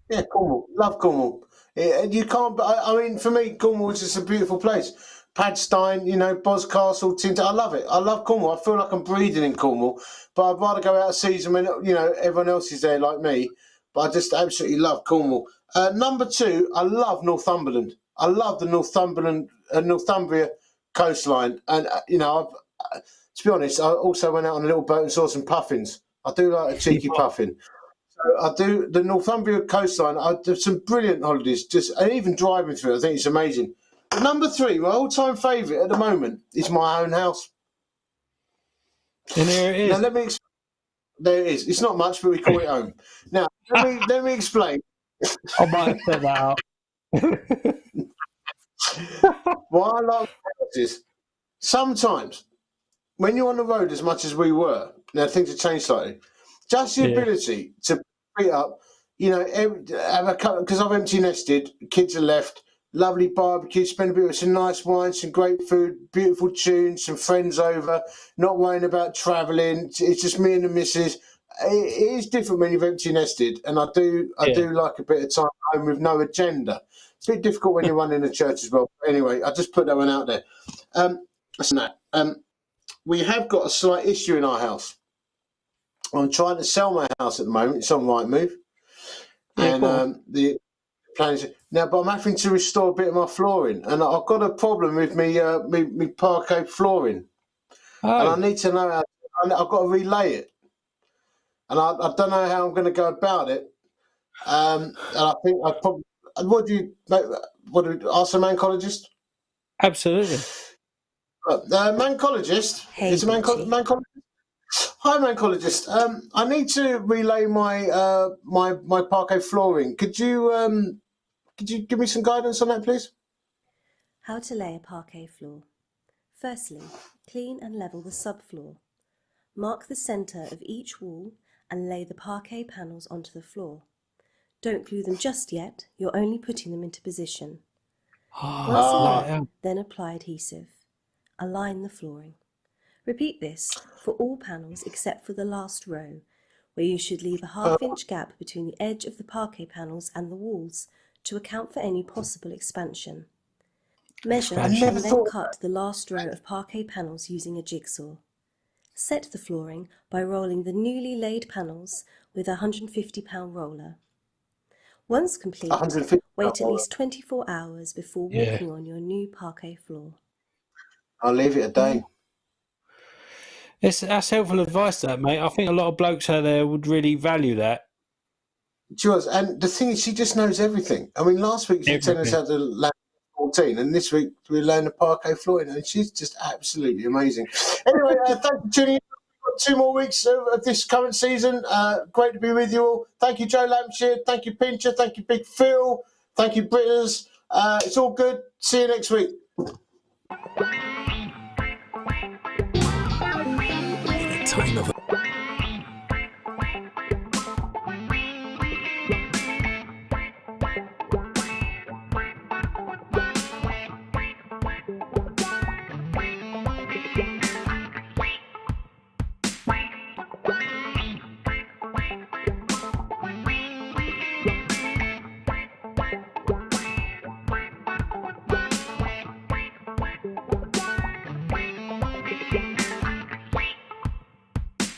Yeah, Cornwall. Love Cornwall. You can't. I mean, for me, Cornwall is just a beautiful place. Padstein, Boscastle, Tintagel. I love it. I love Cornwall. I feel like I'm breathing in Cornwall. But I'd rather go out of season when everyone else is there like me. But I just absolutely love Cornwall. Number 2, I love Northumberland. I love the Northumbria coastline. And, to be honest, I also went out on a little boat and saw some puffins. I do like a cheeky puffin. So I do the Northumbria coastline. I do some brilliant holidays. And even driving through it, I think it's amazing. But number 3, my all-time favourite at the moment is my own house. And there it is. Now, let me explain. There it is. It's not much, but we call it home. Now, let me explain. I might have set that up. Why I love houses. Sometimes, when you're on the road as much as we were, now things have changed slightly. Just the ability to pick up, have a couple, because I've empty nested, kids are left, lovely barbecue, spend a bit with some nice wine, some great food, beautiful tunes, some friends over, not worrying about travelling. It's just me and the missus. It is different when you've empty nested, and I do like a bit of time at home with no agenda. It's a bit difficult when you're running a church as well. Anyway, I just put that one out there. We have got a slight issue in our house. I'm trying to sell my house at the moment. It's on Rightmove, and the plan is now. But I'm having to restore a bit of my flooring, and I've got a problem with me parquet flooring, and I need to know how. I've got to relay it. And I don't know how I'm going to go about it. And I think I probably. What do we ask a mancologist? Absolutely. Mancologist. Hey, it's a mancologist. Hi, mancologist. I need to relay my my parquet flooring. Could you give me some guidance on that, please? How to lay a parquet floor. Firstly, clean and level the subfloor. Mark the centre of each wall and lay the parquet panels onto the floor. Don't glue them just yet, you're only putting them into position. Once aligned, then apply adhesive. Align the flooring. Repeat this for all panels except for the last row, where you should leave a half-inch gap between the edge of the parquet panels and the walls to account for any possible expansion. Measure and then cut the last row of parquet panels using a jigsaw. Set the flooring by rolling the newly laid panels with a 150-pound roller. Once complete, wait at least 24 hours before walking on your new parquet floor. I'll leave it a day. That's helpful advice, that, mate. I think a lot of blokes out there would really value that. And the thing is, she just knows everything. I mean, last week she told us how to land 14, and this week we learned the parquet flooring, and she's just absolutely amazing. Anyway, thank you for tuning in. We've got 2 more weeks of this current season. Great to be with you all. Thank you, Joe Lampshire. Thank you, Pincher. Thank you, Big Phil. Thank you, Britters. It's all good. See you next week. Time of